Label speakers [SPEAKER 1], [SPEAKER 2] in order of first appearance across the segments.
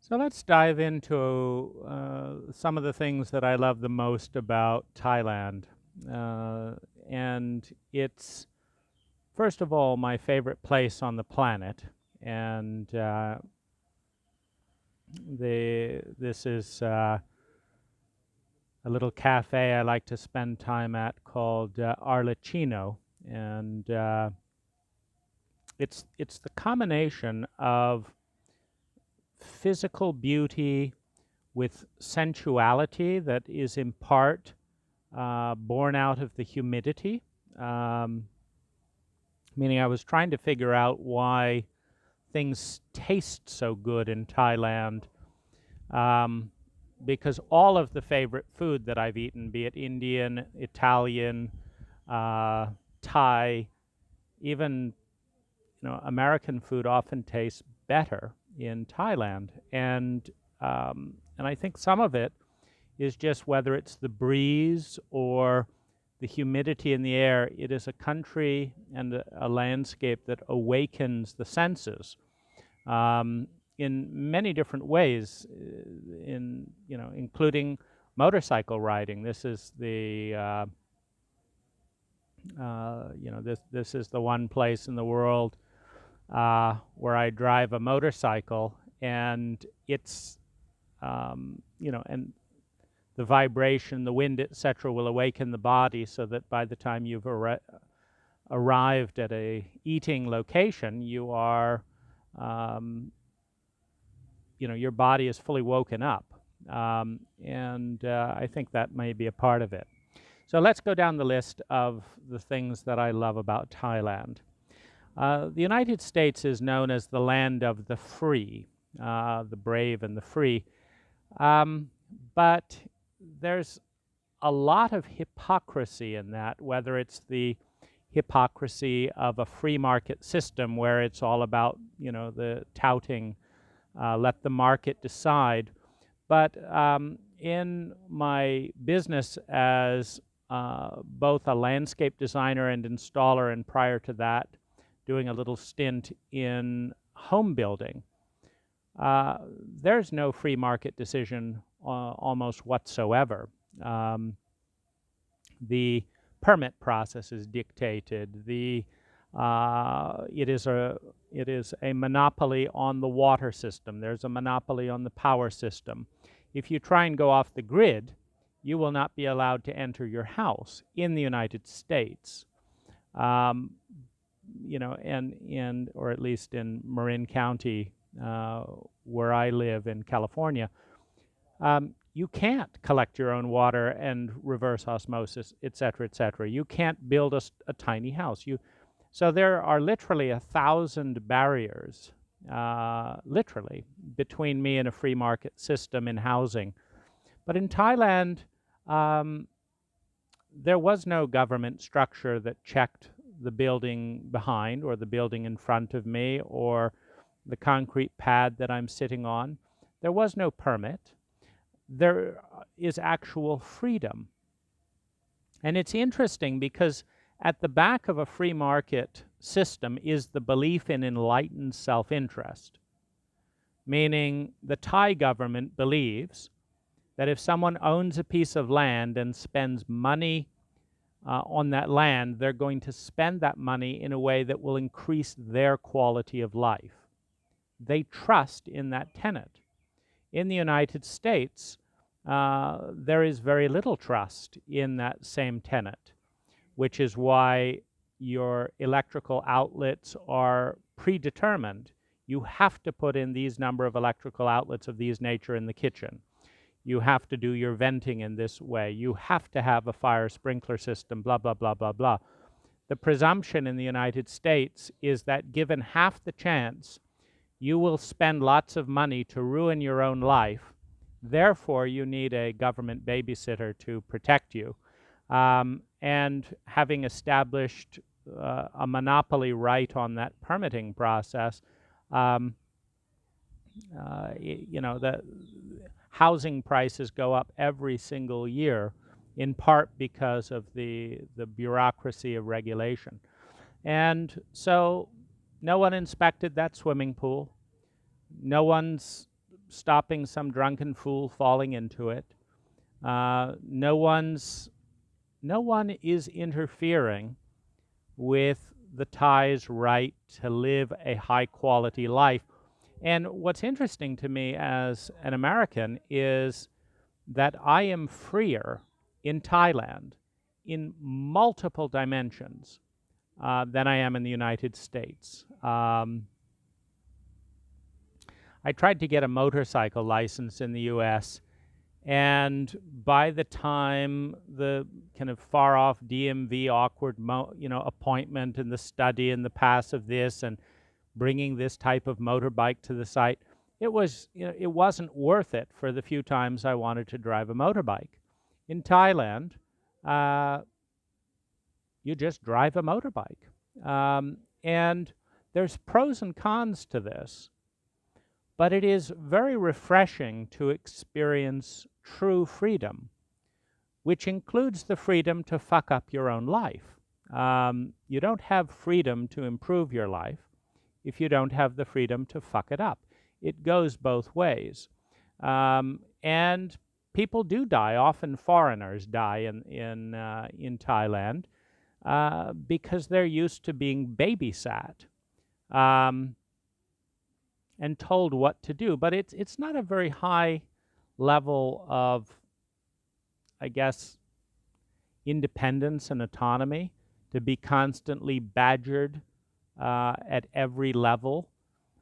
[SPEAKER 1] So let's dive into some of the things that I love the most about Thailand. Uh, and it's, first of all, my favorite place on the planet. And this is a little cafe I like to spend time at called Arlecchino. And it's the combination of physical beauty with sensuality that is in part born out of the humidity. Um, Meaning, I was trying to figure out why things taste so good in Thailand. Um, because all of the favorite food that I've eaten, be it Indian, Italian, uh, Thai, even American food, often tastes better in Thailand, and I think some of it is just whether it's the breeze or the humidity in the air. It is a country and a landscape that awakens the senses in many different ways, including motorcycle riding. This is the this is the one place in the world where I drive a motorcycle, and it's and the vibration, the wind, etc., will awaken the body so that by the time you've arrived at a eating location, you are, your body is fully woken up. And I think that may be a part of it. So let's go down the list of the things that I love about Thailand. The United States is known as the land of the free, the brave and the free. But there's a lot of hypocrisy in that, whether it's the hypocrisy of a free market system where it's all about, the touting, let the market decide. But in my business as both a landscape designer and installer, and prior to that, doing a little stint in home building, there's no free market decision almost whatsoever. The permit process is dictated. It is a monopoly on the water system. There's a monopoly on the power system. If you try and go off the grid, you will not be allowed to enter your house in the United States. And or at least in Marin County, where I live in California, you can't collect your own water and reverse osmosis, et cetera, et cetera. You can't build a tiny house. So there are literally 1,000 barriers, literally, between me and a free market system in housing. But in Thailand, there was no government structure that checked the building behind or the building in front of me or the concrete pad that I'm sitting on. There was no permit. There is actual freedom. And it's interesting because at the back of a free market system is the belief in enlightened self-interest, meaning the Thai government believes that if someone owns a piece of land and spends money on that land, they're going to spend that money in a way that will increase their quality of life. They trust in that tenet. In the United States, there is very little trust in that same tenet, which is why your electrical outlets are predetermined. You have to put in these number of electrical outlets of these nature in the kitchen. You have to do your venting in this way. You have to have a fire sprinkler system, blah, blah, blah, blah, blah. The presumption in the United States is that given half the chance, you will spend lots of money to ruin your own life. Therefore, you need a government babysitter to protect you. And having established a monopoly right on that permitting process, the housing prices go up every single year, in part because of the bureaucracy of regulation. And so no one inspected that swimming pool. No one's stopping some drunken fool falling into it. No one is interfering with the Thai's right to live a high quality life. And what's interesting to me as an American is that I am freer in Thailand in multiple dimensions than I am in the United States. I tried to get a motorcycle license in the US, and by the time the kind of far off DMV awkward appointment and the study and the pass of this and bringing this type of motorbike to the site, it wasn't worth it for the few times I wanted to drive a motorbike. In Thailand, you just drive a motorbike. And there's pros and cons to this, but it is very refreshing to experience true freedom, which includes the freedom to fuck up your own life. You don't have freedom to improve your life if you don't have the freedom to fuck it up. It goes both ways. And people do die. Often foreigners die in Thailand because they're used to being babysat and told what to do. But it's not a very high level of, I guess, independence and autonomy to be constantly badgered at every level.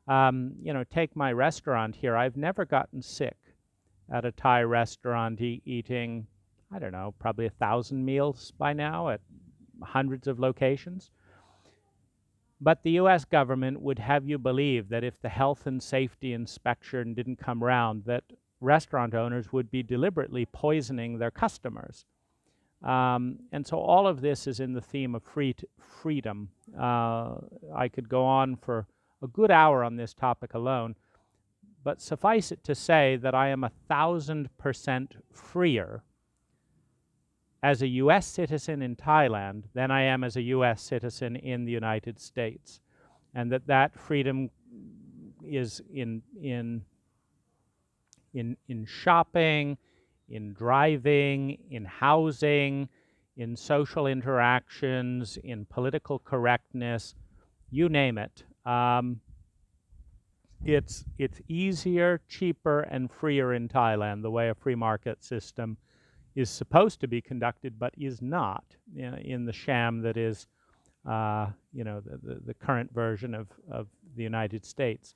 [SPEAKER 1] Take my restaurant here. I've never gotten sick at a Thai restaurant eating, I don't know, probably 1,000 meals by now at hundreds of locations. But the US government would have you believe that if the health and safety inspection didn't come around, that restaurant owners would be deliberately poisoning their customers. And so all of this is in the theme of freedom. I could go on for a good hour on this topic alone, but suffice it to say that I am 1,000% freer as a US citizen in Thailand than I am as a US citizen in the United States. And that freedom is in shopping, in driving, in housing, in social interactions, in political correctness, you name it. It's easier, cheaper, and freer in Thailand, the way a free market system is supposed to be conducted, but is not in the sham that is, the current version of the United States.